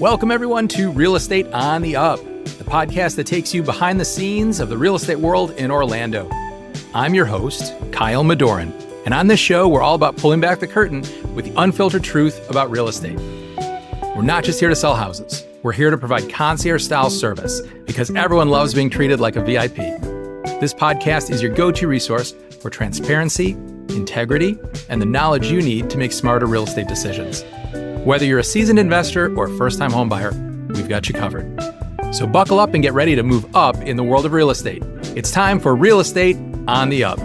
Welcome, everyone, to Real Estate on the Up, the podcast that takes you behind the scenes of the real estate world in Orlando. I'm your host, Kyle Madoran, and on this show, we're all about pulling back the curtain with the unfiltered truth about real estate. We're not just here to sell houses. We're here to provide concierge-style service because everyone loves being treated like a VIP. This podcast is your go-to resource for transparency, integrity, and the knowledge you need to make smarter real estate decisions. Whether you're a seasoned investor or a first-time homebuyer, we've got you covered. So buckle up and get ready to move up in the world of real estate. It's time for Real Estate on the Up.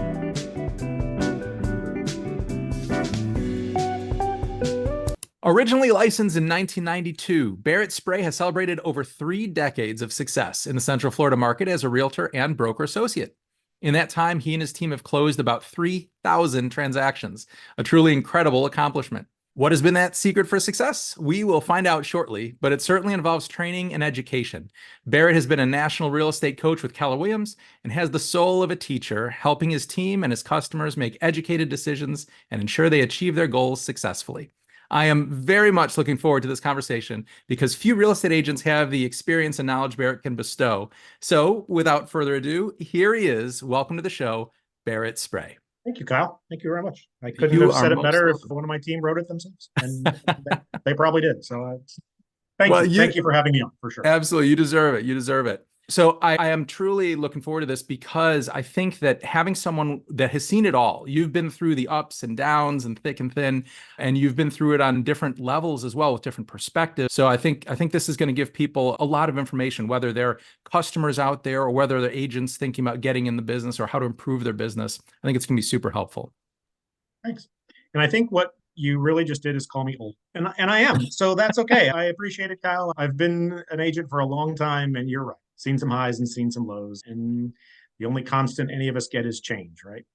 Originally licensed in 1992, Barrett Spray has celebrated over 3 decades of success in the Central Florida market as a realtor and broker associate. In that time, he and his team have closed about 3,000 transactions, a truly incredible accomplishment. What has been that secret for success? We will find out shortly, but it certainly involves training and education. Barrett has been a national real estate coach with Keller Williams and has the soul of a teacher, helping his team and his customers make educated decisions and ensure they achieve their goals successfully. I am very much looking forward to this conversation because few real estate agents have the experience and knowledge Barrett can bestow. So without further ado, here he is. Welcome to the show, Barrett Spray. Thank you, Kyle. Thank you very much. I couldn't have said it better if one of my team wrote it themselves, and they probably did. So thank you for having me on, for sure. Absolutely. You deserve it. You deserve it. So I am truly looking forward to this because I think that having someone that has seen it all, you've been through the ups and downs and thick and thin, and you've been through it on different levels as well with different perspectives. So I think this is going to give people a lot of information, whether they're customers out there or whether they're agents thinking about getting in the business or how to improve their business. I think it's going to be super helpful. Thanks. And I think what you really just did is call me old, and I am. So that's okay. I appreciate it, Kyle. I've been an agent for a long time, and you're right. Seen some highs and seen some lows, and the only constant any of us get is change, right?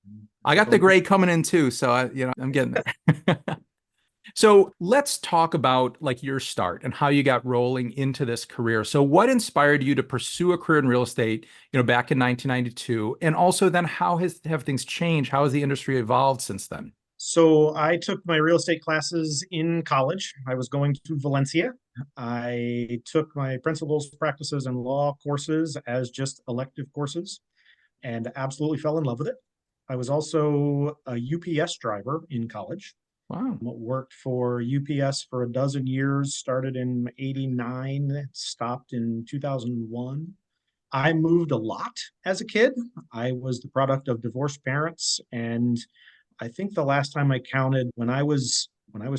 I got the gray coming in too, so I'm getting there. So let's talk about like your start and how you got rolling into this career. So what inspired you to pursue a career in real estate, back in 1992, and also then how have things changed? How has the industry evolved since then? So I took my real estate classes in college. I was going to Valencia. I took my principles, practices, and law courses as just elective courses and absolutely fell in love with it. I was also a UPS driver in college. Wow. Worked for UPS for a dozen years, started in '89, stopped in 2001. I moved a lot as a kid. I was the product of divorced parents, and I think the last time I counted, when I was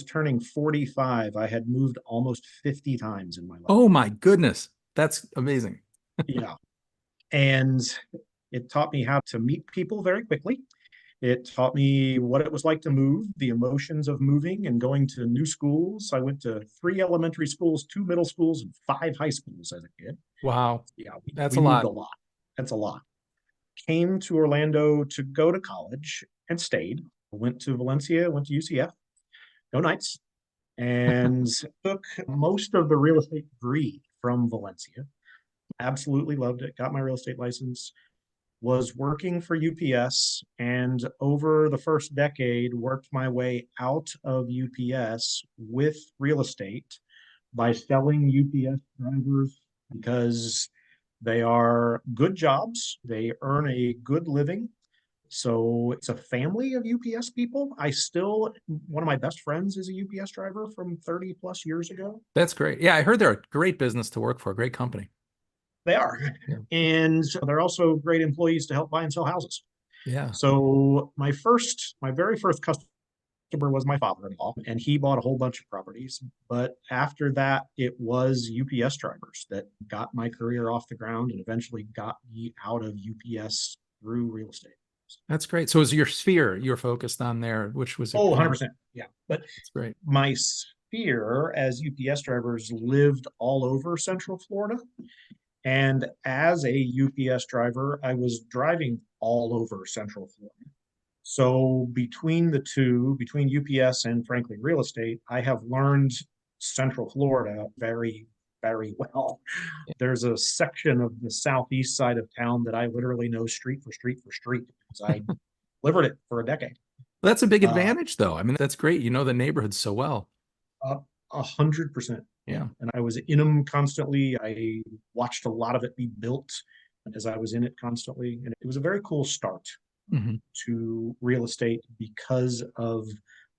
turning 45, I had moved almost 50 times in my life. Oh my goodness. That's amazing. Yeah. And it taught me how to meet people very quickly. It taught me what it was like to move, the emotions of moving and going to new schools. I went to 3 elementary schools, 2 middle schools, and 5 high schools as a kid. Wow. Yeah, That's we a moved lot. a lot. That's a lot. Came to Orlando to go to college and stayed. Went to Valencia, went to UCF, go Knights, and took most of the real estate degree from Valencia. Absolutely loved it. Got my real estate license. Was working for UPS, and over the first decade, worked my way out of UPS with real estate by selling UPS drivers because they are good jobs. They earn a good living. So it's a family of UPS people. One of my best friends is a UPS driver from 30 plus years ago. That's great. Yeah, I heard they're a great business to work for, a great company. They are. Yeah. And they're also great employees to help buy and sell houses. Yeah. So my very first customer was my father-in-law, and he bought a whole bunch of properties. But after that, it was UPS drivers that got my career off the ground and eventually got me out of UPS through real estate. That's great. So is your sphere you're focused on there, which was 100%. Yeah. But that's great. My sphere as UPS drivers lived all over Central Florida. And as a UPS driver, I was driving all over Central Florida. So between the two, between UPS and frankly real estate, I have learned Central Florida very, very well. There's a section of the southeast side of town that I literally know street for street for street because I lived it for a decade. That's a big advantage, though. I mean, that's great. You know the neighborhood so well. 100%. Yeah. And I was in them constantly. I watched a lot of it be built as I was in it constantly. And it was a very cool start Hmm. to real estate because of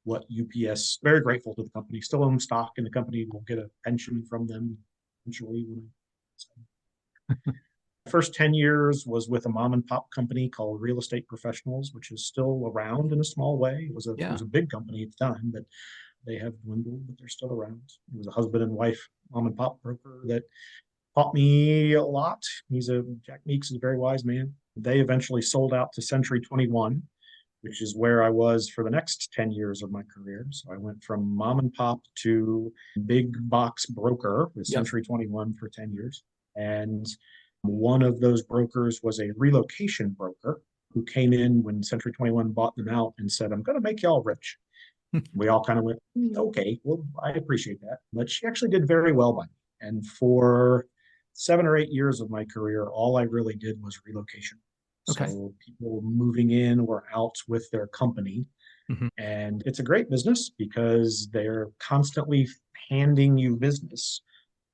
what UPS, very grateful to the company, still own stock in the company, will get a pension from them eventually. First 10 years was with a mom and pop company called Real Estate Professionals, which is still around in a small way. It Yeah. was a big company at the time, but they have dwindled, but they're still around. It was a husband and wife mom and pop broker that taught me a lot. Jack Meeks is a very wise man. They eventually sold out to Century 21, which is where I was for the next 10 years of my career. So I went from mom and pop to big box broker with Yep. Century 21 for 10 years. And one of those brokers was a relocation broker who came in when Century 21 bought them out and said, I'm going to make y'all rich. We all kind of went, okay, well, I appreciate that. But she actually did very well by me. And for 7 or 8 years of my career, all I really did was relocation. Okay. So people moving in or out with their company. Hmm. And it's a great business because they're constantly handing you business.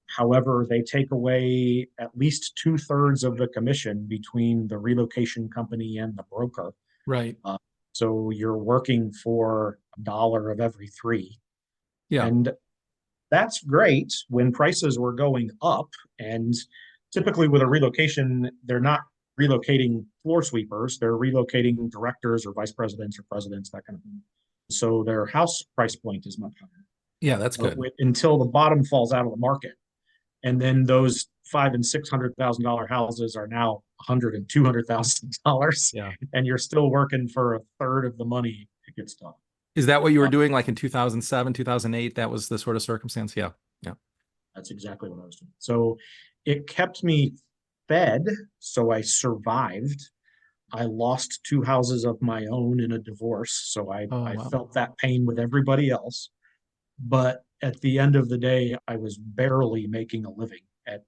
However, they take away at least 2/3 of the commission between the relocation company and the broker. Right. Uh, so you're working for $1 of every three. Yeah. And that's great when prices were going up. And typically with a relocation, they're not relocating floor sweepers, they're relocating directors or vice presidents or presidents, that kind of thing. So their house price point is much higher. Yeah. That's But good. until the bottom falls out of the market, and then those $500,000 and $600,000 houses are now $100,000 and $200,000, Yeah. and you're still working for a third of the money. It gets tough. Is that what you were Uh, doing like in 2007, 2008? That was the sort of circumstance? Yeah. Yeah. that's exactly what I was doing. So it kept me fed, so I survived. I lost two houses of my own in a divorce, so Oh, I wow. felt that pain with everybody else. But at the end of the day, I was barely making a living at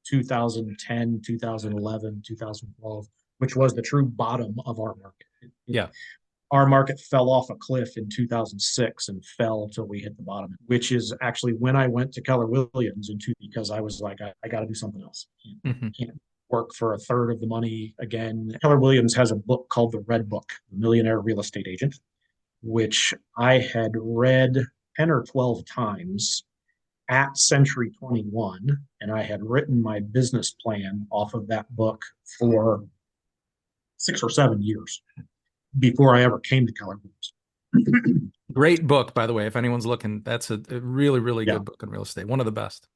2010, 2011, 2012, which was the true bottom of our market. Yeah. Our market fell off a cliff in 2006 and fell till we hit the bottom, which is actually when I went to Keller Williams because I was like, I got to do something else. Hmm. Can't work for a third of the money again. Keller Williams has a book called The Red Book, The Millionaire Real Estate Agent, which I had read 10 or 12 times at Century 21. And I had written my business plan off of that book for 6 or 7 years before I ever came to Keller Williams. Great book, by the way. If anyone's looking, that's a really, really Yeah. good book on real estate. One of the best.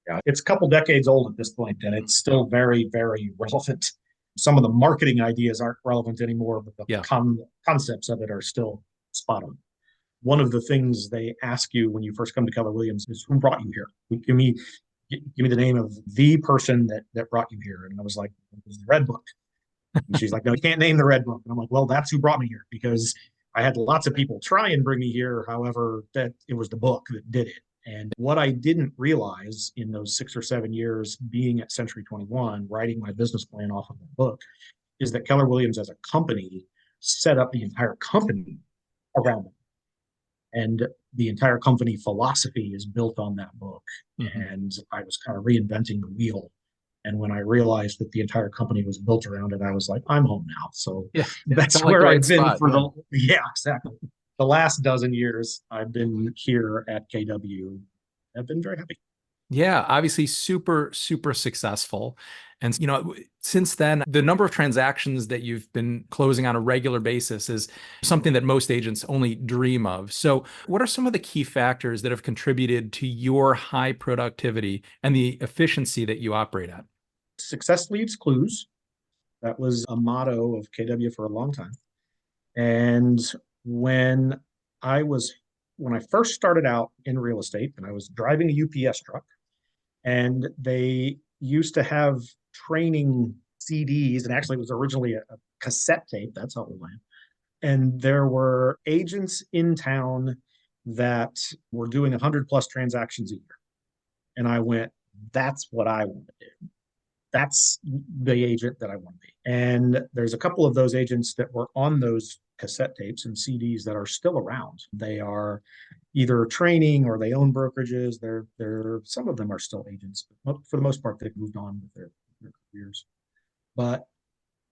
Yeah. It's a couple decades old at this point, and it's still very, very relevant. Some of the marketing ideas aren't relevant anymore, but the Yeah. concepts of it are still spot on. One of the things they ask you when you first come to Keller Williams is who brought you here? Give me the name of the person that brought you here. And I was like, it was the Red Book. And she's like, no, you can't name the Red Book. And I'm like, well, that's who brought me here, because I had lots of people try and bring me here. However, that it was the book that did it. And what I didn't realize in those 6 or 7 years being at Century 21, writing my business plan off of the book, is that Keller Williams as a company set up the entire company around it. And the entire company philosophy is built on that book. Hmm. And I was kind of reinventing the wheel. And when I realized that the entire company was built around it, I was like, I'm home now. So Yeah. that's Sound like where the right I've been spot. for Yeah. yeah, exactly. The last dozen years I've been here at KW. I've been very happy. Yeah, obviously super, super successful. And, since then, the number of transactions that you've been closing on a regular basis is something that most agents only dream of. So, what are some of the key factors that have contributed to your high productivity and the efficiency that you operate at? Success leaves clues. That was a motto of KW for a long time. And when I was when I first started out in real estate, and I was driving a UPS truck, and they used to have training CDs, and actually it was originally a cassette tape. That's how old I am. And there were agents in town that were doing 100+ transactions a year. And I went, that's what I want to do. That's the agent that I want to be. And there's a couple of those agents that were on those cassette tapes and CDs that are still around. They are either training or they own brokerages. They're some of them are still agents, but for the most part, they've moved on with their careers. But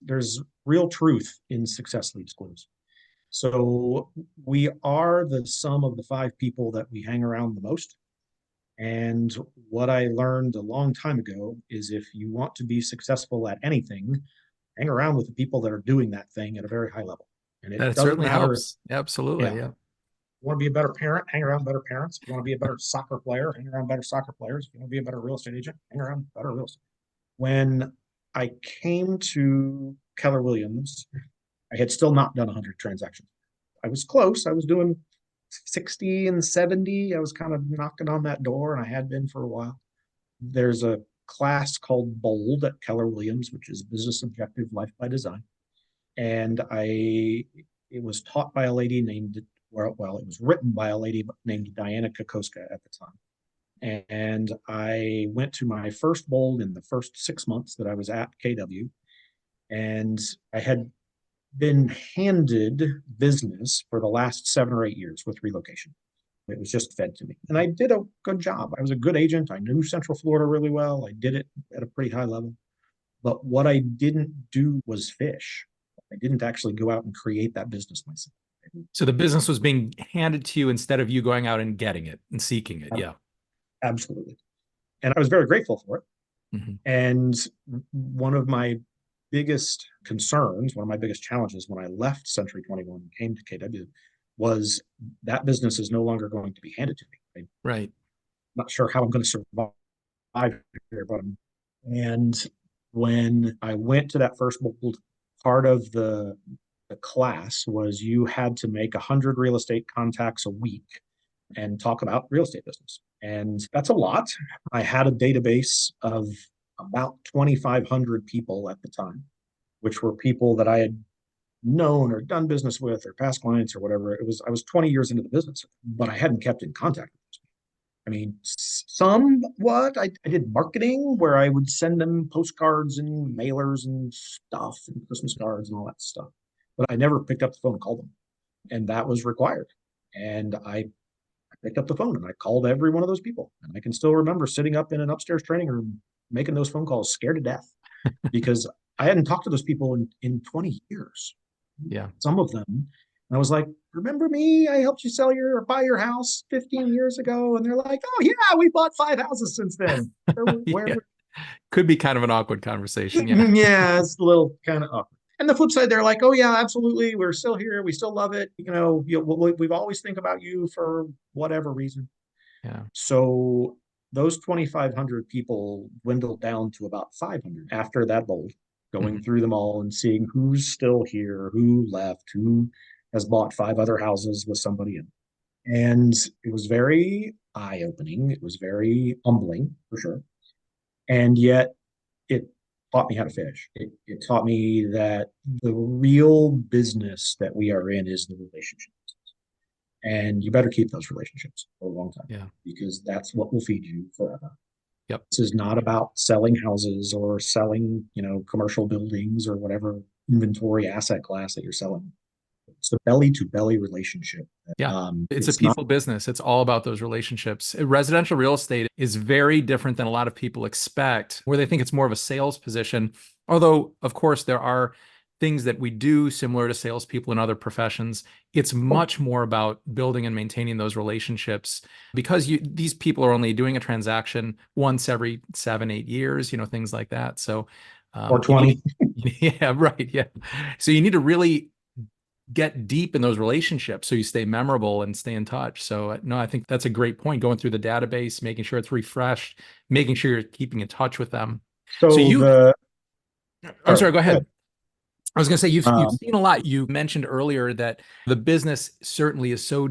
there's real truth in success leads close. So we are the sum of the 5 people that we hang around the most. And what I learned a long time ago is if you want to be successful at anything, hang around with the people that are doing that thing at a very high level. And it That doesn't certainly matter. helps. Absolutely. Yeah. Yeah. You want to be a better parent, hang around better parents. If you want to be a better soccer player, hang around better soccer players. If you want to be a better real estate agent, hang around better real estate. When I came to Keller Williams, I had still not done 100 transactions. I was close. I was doing 60 and 70. I was kind of knocking on that door, and I had been for a while. There's a class called BOLD at Keller Williams, which is Business Objective Life by Design. And it was taught by a lady named, well, it was written by a lady named Diana Kokoska at the time. And I went to my first BOLD in the first 6 months that I was at KW. And I had been handed business for the last 7 or 8 years with relocation. It was just fed to me. And I did a good job. I was a good agent. I knew Central Florida really well. I did it at a pretty high level. But what I didn't do was fish. I didn't actually go out and create that business myself. So the business was being handed to you instead of you going out and getting it and seeking it. Yeah. Absolutely. And I was very grateful for it. Mm-hmm. And one of my biggest concerns, one of my biggest challenges when I left Century 21 and came to KW was that business is no longer going to be handed to me. Right. I'm not sure how I'm going to survive here, but and when I went to that first bold, part of the class was you had to make 100 real estate contacts a week and talk about real estate business. And that's a lot. I had a database of about 2,500 people at the time, which were people that I had known or done business with or past clients or whatever. I was 20 years into the business, but I hadn't kept in contact with them. I mean, somewhat. I did marketing where I would send them postcards and mailers and stuff and Christmas cards and all that stuff. But I never picked up the phone and called them. And that was required. And I picked up the phone and I called every one of those people. And I can still remember sitting up in an upstairs training room making those phone calls scared to death because I hadn't talked to those people in 20 years. Yeah. Some of them. And I was like, remember me? I helped you sell or buy your house 15 years ago. And they're like, oh, yeah, we bought 5 houses since then. Yeah. Could be kind of an awkward conversation. Yeah. Yeah, it's a little kind of awkward. And the flip side, they're like, oh, yeah, absolutely. We're still here. We still love it. We've always think about you for whatever reason. Yeah. So those 2,500 people dwindled down to about 500 after that bold, going through them all and seeing who's still here, who left, who has bought 5 other houses with somebody in. And it was very eye-opening. It was very humbling, for sure. And yet it taught me how to fish. It taught me that the real business that we are in is the relationships. And you better keep those relationships for a long time. Yeah. Because that's what will feed you forever. Yep. This is not about selling houses or selling, commercial buildings or whatever inventory asset class that you're selling. It's the belly to belly relationship. Yeah. It's a people business. It's all about those relationships. Residential real estate is very different than a lot of people expect, where they think it's more of a sales position. Although, of course, there are things that we do similar to salespeople in other professions. It's much more about building and maintaining those relationships because these people are only doing a transaction once every 7, 8 years, things like that. So, or 20. Yeah, right. Yeah. So you need to really get deep in those relationships so you stay memorable and stay in touch. So no, I think that's a great point. Going through the database, making sure it's refreshed, making sure you're keeping in touch with them. I'm sorry, go ahead. I was going to say, you've seen a lot. You mentioned earlier that the business certainly is so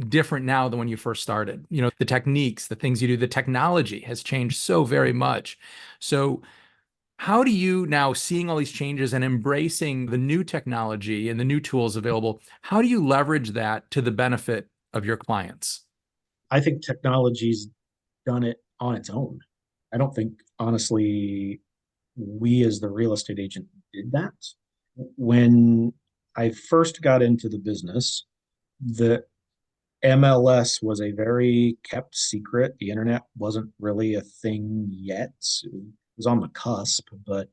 different now than when you first started. The techniques, the things you do, the technology has changed so very much. So how do you now, seeing all these changes and embracing the new technology and the new tools available, how do you leverage that to the benefit of your clients? I think technology's done it on its own. I don't think, honestly, we as the real estate agent did that. When I first got into the business, the MLS was a very kept secret. The internet wasn't really a thing yet. It was on the cusp, but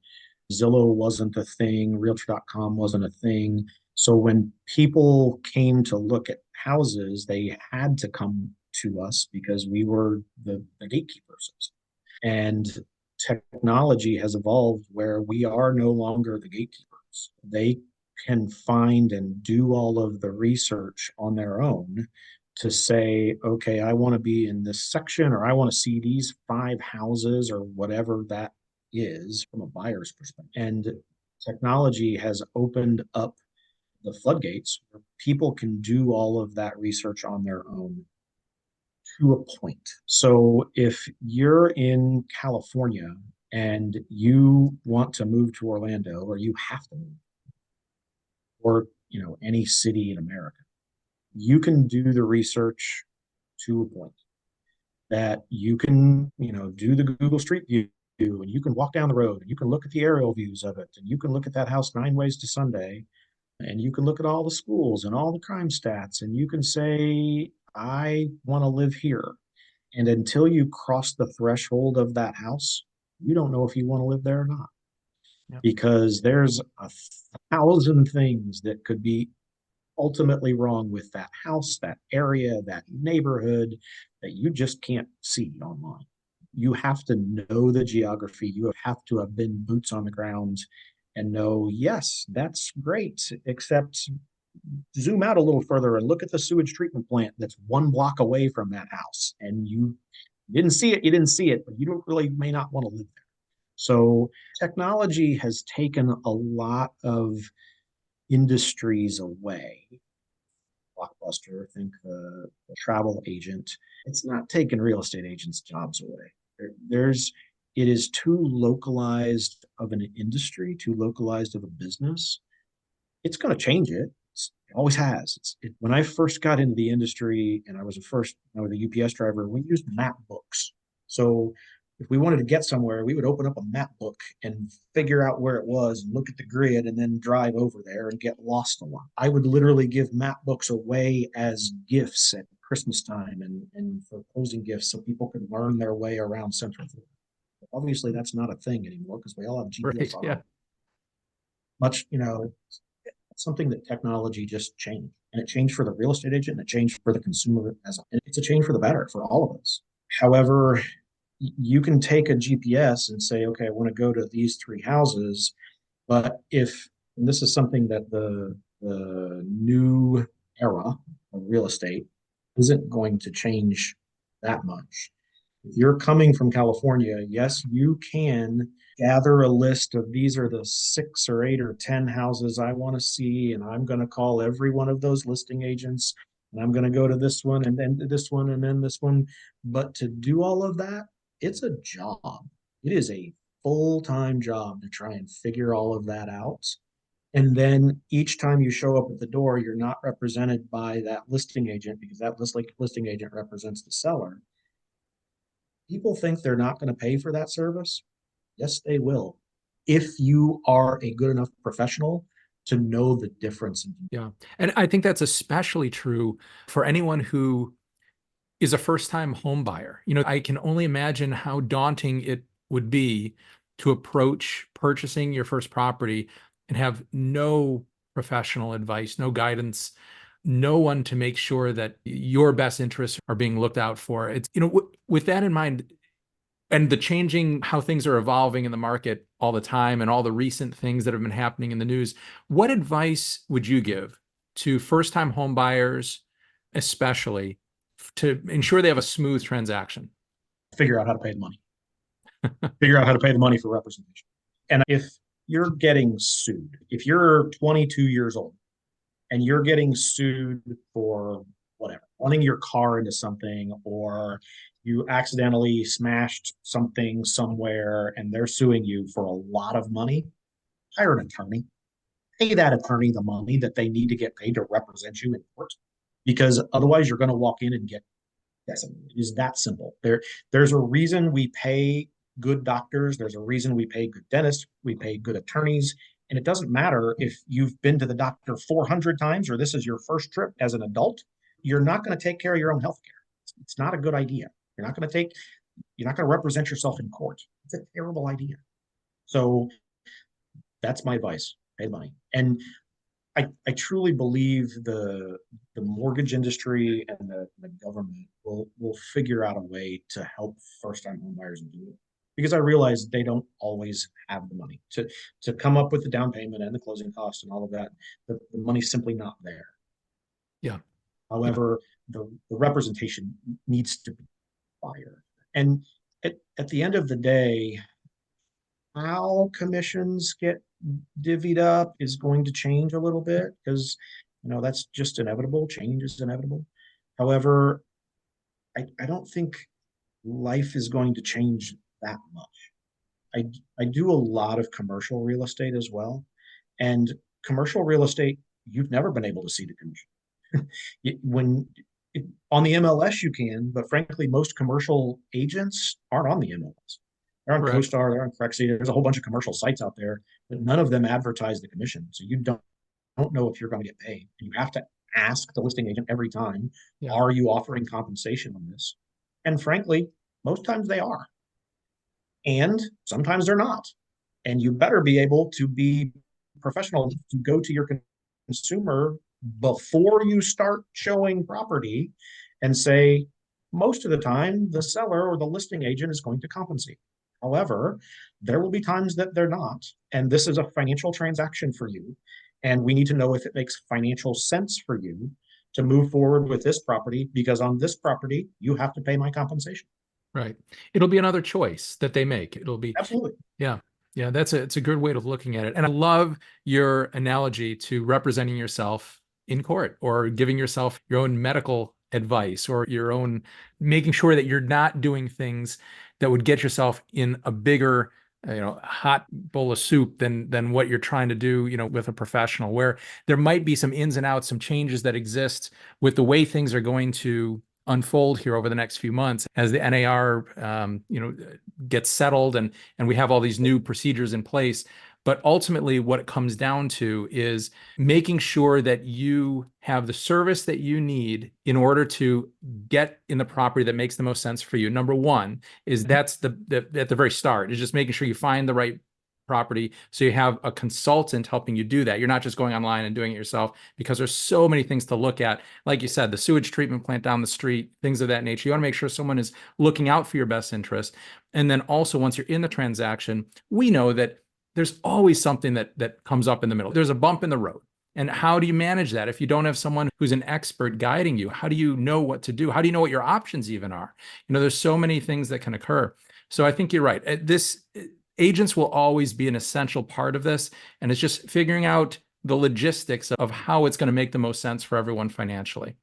Zillow wasn't a thing. Realtor.com wasn't a thing. So when people came to look at houses, they had to come to us because we were the gatekeepers. And technology has evolved where we are no longer the gatekeepers. They can find and do all of the research on their own to say, okay, I want to be in this section, or I want to see these 5 houses, or whatever that is from a buyer's perspective. And technology has opened up the floodgates where people can do all of that research on their own to a point. So if you're in California and you want to move to Orlando, or you have to move, or any city in America, you can do the research to a point that you can, do the Google Street View, and you can walk down the road and you can look at the aerial views of it, and you can look at that house 9 ways to Sunday, and you can look at all the schools and all the crime stats, and you can say, I want to live here. And until you cross the threshold of that house, you don't know if you want to live there or not, Yep. because there's 1,000 things that could be ultimately wrong with that house, that area, that neighborhood, that you just can't see online. You have to know the geography. You have to have been boots on the ground and know, yes, that's great, except zoom out a little further and look at the sewage treatment plant that's 1 block away from that house. And you didn't see it, but you don't really may not want to live there. So technology has taken a lot of industries away. Blockbuster, think the travel agent. It's not taking real estate agents' jobs away. It is too localized of an industry, too localized of a business. It's going to change it. It always has. When I first got into the industry, and I was a UPS driver, we used map books. So if we wanted to get somewhere, we would open up a map book and figure out where it was and look at the grid and then drive over there and get lost a lot. I would literally give map books away as gifts at Christmas time and for closing gifts so people could learn their way around Central Florida. Obviously, that's not a thing anymore because we all have GPS Right. on Yeah. much, something that technology just changed. And it changed for the real estate agent, and it changed for the consumer and it's a change for the better for all of us. However, you can take a GPS and say, okay, I want to go to these 3 houses. But and this is something that the new era of real estate isn't going to change that much. If you're coming from California, yes, you can gather a list of these are the 6 or 8 or 10 houses I want to see, and I'm going to call every one of those listing agents, and I'm going to go to this one, and then this one, and then this one. But to do all of that, it's a job. It is a full-time job to try and figure all of that out. And then each time you show up at the door, you're not represented by that listing agent, because that listing agent represents the seller. People think they're not going to pay for that service. Yes, they will, if you are a good enough professional to know the difference. Yeah. And I think that's especially true for anyone who is a first-time home buyer. I can only imagine how daunting it would be to approach purchasing your first property and have no professional advice, no guidance, no one to make sure that your best interests are being looked out for. It's, with that in mind, and the changing how things are evolving in the market all the time and all the recent things that have been happening in the news, what advice would you give to first-time home buyers, especially, to ensure they have a smooth transaction? Figure out how to pay the money. Figure out how to pay the money for representation. And if you're getting sued, if you're 22 years old and you're getting sued for whatever, running your car into something, or you accidentally smashed something somewhere and they're suing you for a lot of money, hire an attorney. Pay that attorney the money that they need to get paid to represent you in court, because otherwise you're going to walk in and get decimated. It is that simple. There's a reason we pay good doctors. There's a reason we pay good dentists. We pay good attorneys. And it doesn't matter if you've been to the doctor 400 times or this is your first trip as an adult, you're not going to take care of your own health care. It's not a good idea. You're not going to represent yourself in court. It's a terrible idea. So that's my advice. Pay money. And I truly believe the mortgage industry and the government will figure out a way to help first time home buyers do it. Because I realize they don't always have the money to come up with the down payment and the closing costs and all of that. The money's simply not there. Yeah. However, the representation needs to be higher. And at the end of the day, how commissions get divvied up is going to change a little bit because that's just inevitable. Change is inevitable. However, I don't think life is going to change that much. I do a lot of commercial real estate as well. And commercial real estate, you've never been able to see the commission. when on the MLS you can, but frankly, most commercial agents aren't on the MLS. They're on Correct. CoStar, they're on Crexy. There's a whole bunch of commercial sites out there, but none of them advertise the commission. So you don't know if you're going to get paid. And you have to ask the listing agent every time, Yeah. are you offering compensation on this? And frankly, most times they are. And sometimes they're not. And you better be able to be professional to go to your consumer before you start showing property and say, most of the time, the seller or the listing agent is going to compensate. However, there will be times that they're not. And this is a financial transaction for you. And we need to know if it makes financial sense for you to move forward with this property, because on this property, you have to pay my compensation. Right. It'll be another choice that they make. It'll be, Absolutely. yeah. Yeah, it's a good way of looking at it. And I love your analogy to representing yourself in court or giving yourself your own medical advice or your own, making sure that you're not doing things that would get yourself in a bigger, hot bowl of soup than what you're trying to do, with a professional, where there might be some ins and outs, some changes that exist with the way things are going to unfold here over the next few months as the NAR, gets settled and we have all these new procedures in place. But ultimately, what it comes down to is making sure that you have the service that you need in order to get in the property that makes the most sense for you. Number one is that's at the very start, is just making sure you find the right property. So you have a consultant helping you do that. You're not just going online and doing it yourself, because there's so many things to look at. Like you said, the sewage treatment plant down the street, things of that nature. You want to make sure someone is looking out for your best interest. And then also, once you're in the transaction, we know that there's always something that comes up in the middle. There's a bump in the road. And how do you manage that if you don't have someone who's an expert guiding you? How do you know what to do? How do you know what your options even are? There's so many things that can occur. So I think you're right. Agents will always be an essential part of this. And it's just figuring out the logistics of how it's going to make the most sense for everyone financially.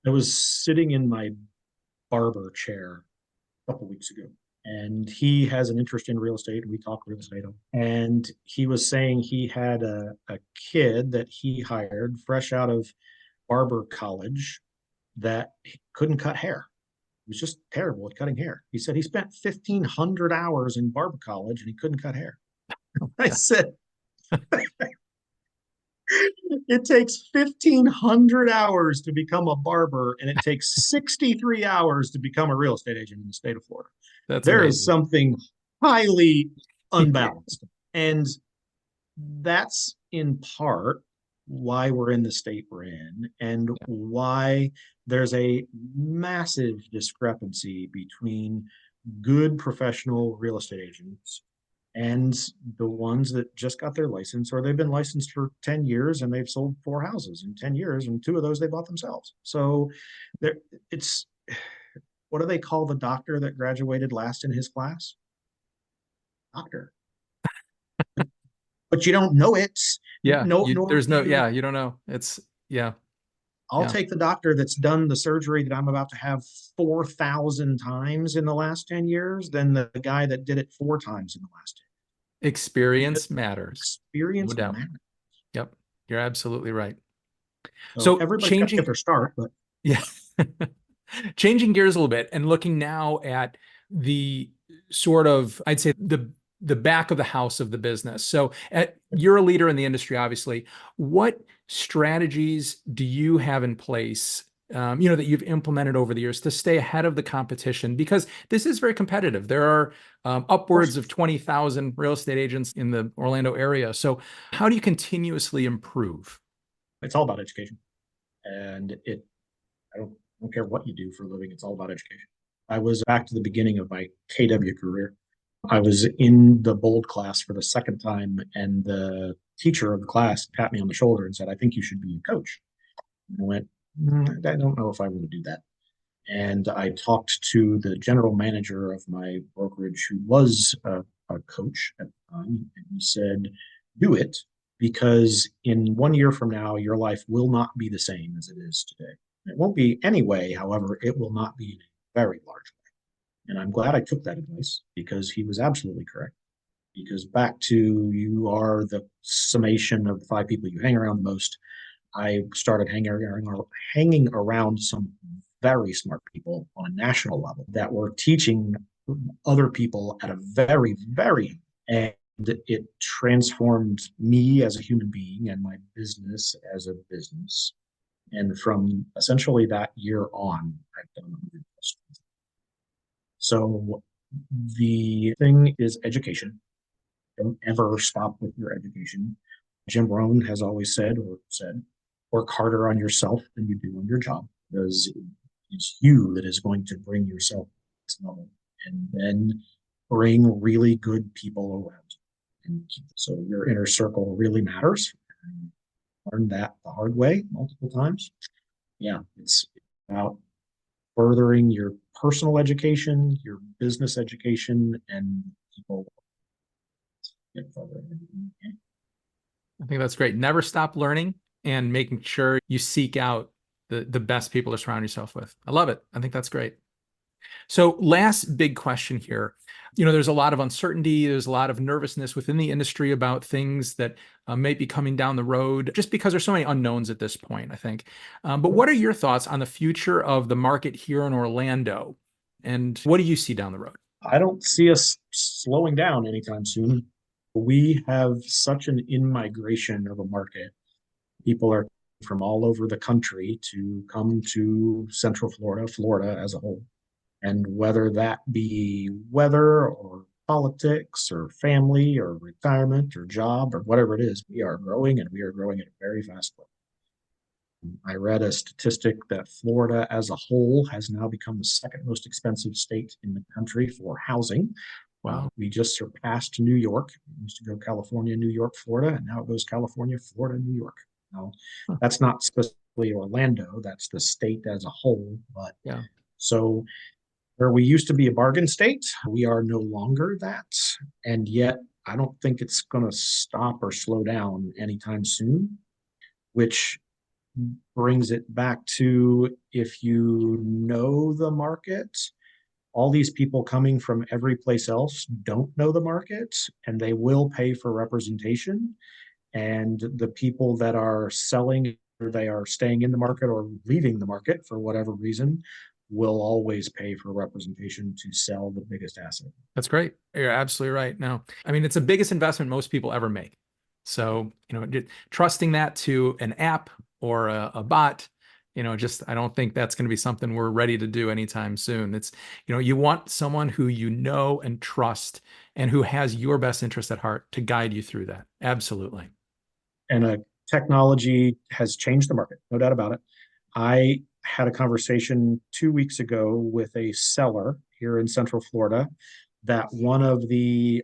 I was sitting in my barber chair a couple weeks ago, and he has an interest in real estate. We talk real estate. And he was saying he had a kid that he hired fresh out of barber college that couldn't cut hair. He was just terrible at cutting hair. He said he spent 1,500 hours in barber college and he couldn't cut hair. I said, it takes 1,500 hours to become a barber, and it takes 63 hours to become a real estate agent in the state of Florida. There is something highly unbalanced. And that's in part why we're in the state we're in, and why there's a massive discrepancy between good professional real estate agents and the ones that just got their license, or they've been licensed for 10 years and they've sold 4 houses in 10 years, and 2 of those they bought themselves. So it's, what do they call the doctor that graduated last in his class? Doctor. But you don't know it. Yeah. No, you don't know. I'll take the doctor that's done the surgery that I'm about to have 4,000 times in the last 10 years than the guy that did it 4 times in the last 10. Experience matters. Experience No doubt. matters. Yep. You're absolutely right. So everybody's got to get their start, but yeah. Changing gears a little bit and looking now at the sort of, I'd say, the the back of the house of the business. So you're a leader in the industry, obviously. What strategies do you have in place, that you've implemented over the years to stay ahead of the competition? Because this is very competitive. There are upwards of 20,000 real estate agents in the Orlando area. So how do you continuously improve? It's all about education. And I don't care what you do for a living. It's all about education. I was back to the beginning of my KW career. I was in the bold class for the second time, and the teacher of the class tapped me on the shoulder and said, "I think you should be a coach." And I went, I don't know if I want to do that." And I talked to the general manager of my brokerage, who was a coach at the time, and he said, "Do it, because in 1 year from now, your life will not be the same as it is today. It won't be anyway, however, it will not be in a very large way." And I'm glad I took that advice, because he was absolutely correct. Because back to, you are the summation of the 5 people you hang around the most. I started hanging around some very smart people on a national level that were teaching other people at a very, very, and it transformed me as a human being and my business as a business. And from essentially that year on, I've done 100 plus. So the thing is education. Don't ever stop with your education. Jim Rohn has always said, work harder on yourself than you do on your job, because it's you that is going to bring yourself to this level, and then bring really good people around. And so your inner circle really matters. I learned that the hard way multiple times. Yeah, it's about furthering your personal education, your business education, and people get further. I think that's great. Never stop learning and making sure you seek out the best people to surround yourself with. I love it. I think that's great. So last big question here. There's a lot of uncertainty. There's a lot of nervousness within the industry about things that may be coming down the road, just because there's so many unknowns at this point, I think. But what are your thoughts on the future of the market here in Orlando? And what do you see down the road? I don't see us slowing down anytime soon. We have such an in-migration of a market. People are from all over the country to come to Central Florida as a whole. And whether that be weather or politics or family or retirement or job or whatever it is, we are growing, and we are growing at a very fast clip. I read a statistic that Florida as a whole has now become the second most expensive state in the country for housing. Wow. We just surpassed New York. It used to go California, New York, Florida, and now it goes California, Florida, New York. Now, that's not specifically Orlando, that's the state as a whole. But yeah. So where we used to be a bargain state, we are no longer that. And yet, I don't think it's going to stop or slow down anytime soon, which brings it back to, if you know the market, all these people coming from every place else don't know the market, and they will pay for representation. And the people that are selling, or they are staying in the market or leaving the market for whatever reason, will always pay for representation to sell the biggest asset. That's great. You're absolutely right. No, I mean, it's the biggest investment most people ever make. So, trusting that to an app or a bot, I don't think that's going to be something we're ready to do anytime soon. It's, you want someone who you know and trust, and who has your best interest at heart to guide you through that. Absolutely. And technology has changed the market, no doubt about it. I had a conversation 2 weeks ago with a seller here in Central Florida that one of the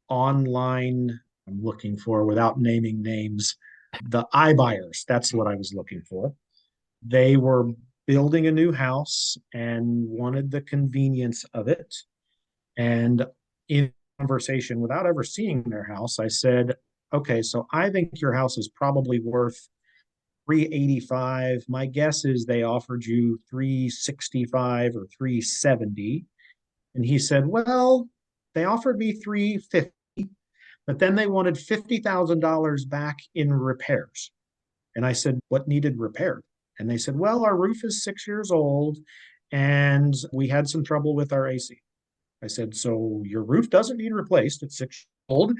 online, I'm looking for, without naming names, the iBuyers, that's what I was looking for. They were building a new house and wanted the convenience of it. And in conversation, without ever seeing their house, I said, okay, so I think your house is probably worth 385. My guess is they offered you 365 or 370. And he said, well, they offered me 350, but then they wanted $50,000 back in repairs. And I said, what needed repaired? And they said, well, our roof is 6 years old and we had some trouble with our AC. I said, so your roof doesn't need replaced. It's 6 years old,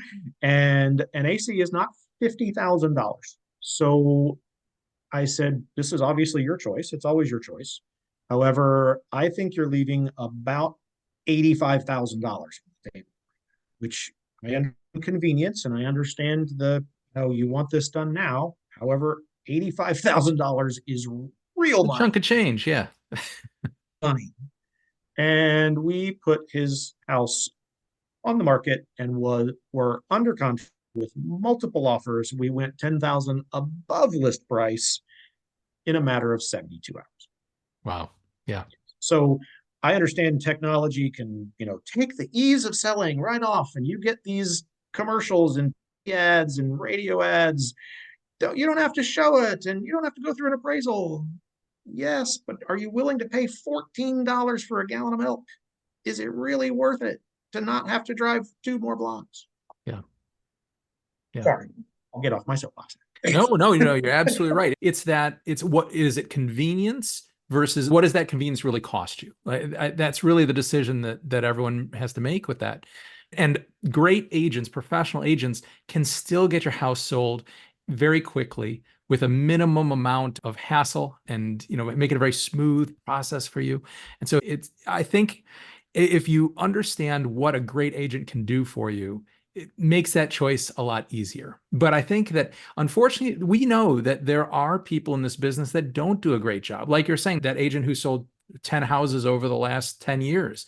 and an AC is not $50,000. So I said, this is obviously your choice. It's always your choice. However, I think you're leaving about $85,000, which I understand convenience and I understand you want this done now. However, $85,000 is real A chunk of change. Yeah. money. And we put his house on the market and were under contract with multiple offers. We went 10,000 above list price in a matter of 72 hours. Wow. Yeah. So I understand technology can, take the ease of selling right off, and you get these commercials and ads and radio ads. You don't have to show it, and you don't have to go through an appraisal. Yes, but are you willing to pay $14 for a gallon of milk? Is it really worth it to not have to drive 2 more blocks? Yeah. Yeah. Sorry, I'll get off my soapbox. No, you're absolutely right. What is it, convenience versus what does that convenience really cost you? That's really the decision that everyone has to make with that. And great agents, professional agents, can still get your house sold very quickly with a minimum amount of hassle and, make it a very smooth process for you. And so I think if you understand what a great agent can do for you, it makes that choice a lot easier. But I think that unfortunately, we know that there are people in this business that don't do a great job. Like you're saying, that agent who sold 10 houses over the last 10 years,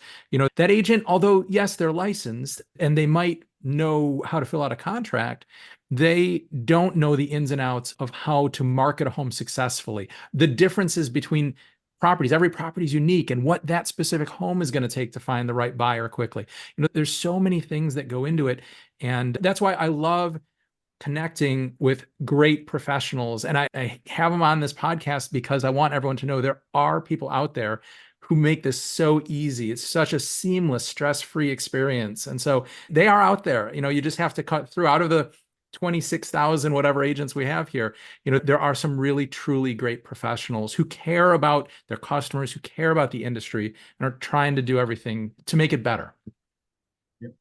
that agent, although yes, they're licensed and they might know how to fill out a contract, they don't know the ins and outs of how to market a home successfully. The differences between properties, every property is unique, and what that specific home is going to take to find the right buyer quickly. There's so many things that go into it. And that's why I love connecting with great professionals. And I have them on this podcast because I want everyone to know there are people out there who make this so easy. It's such a seamless, stress-free experience. And so they are out there. You just have to cut through. Out of the 26,000 whatever agents we have here, there are some really truly great professionals who care about their customers, who care about the industry, and are trying to do everything to make it better. Yep.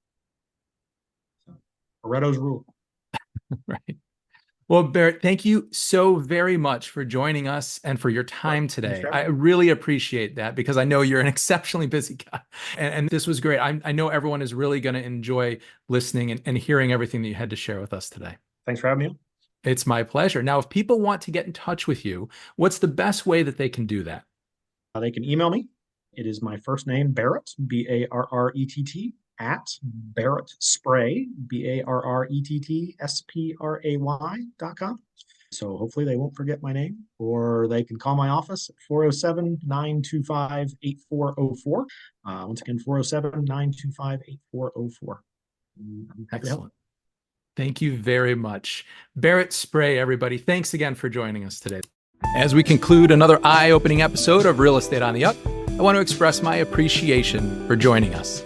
So, Pareto's rule. Right. Well, Barrett, thank you so very much for joining us and for your time today. I really appreciate that because I know you're an exceptionally busy guy. And this was great. I know everyone is really going to enjoy listening and hearing everything that you had to share with us today. Thanks for having me. It's my pleasure. Now, if people want to get in touch with you, what's the best way that they can do that? They can email me. It is my first name, Barrett, Barrett, at Barrett Spray, BarrettSpray.com. So hopefully they won't forget my name, or they can call my office at 407-925-8404. Once again, 407-925-8404. Excellent. Thank you very much. Barrett Spray, everybody. Thanks again for joining us today. As we conclude another eye-opening episode of Real Estate on the Up, I want to express my appreciation for joining us.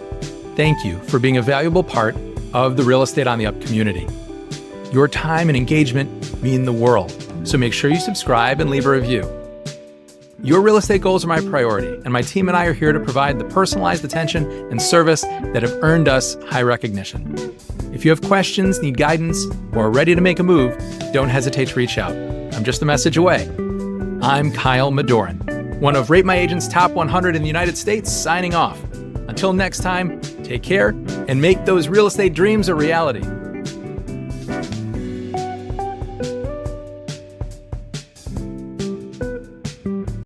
Thank you for being a valuable part of the Real Estate on the Up community. Your time and engagement mean the world, so make sure you subscribe and leave a review. Your real estate goals are my priority, and my team and I are here to provide the personalized attention and service that have earned us high recognition. If you have questions, need guidance, or are ready to make a move, don't hesitate to reach out. I'm just a message away. I'm Kyle Madoran, one of Rate My Agent's top 100 in the United States, signing off. Until next time, take care and make those real estate dreams a reality.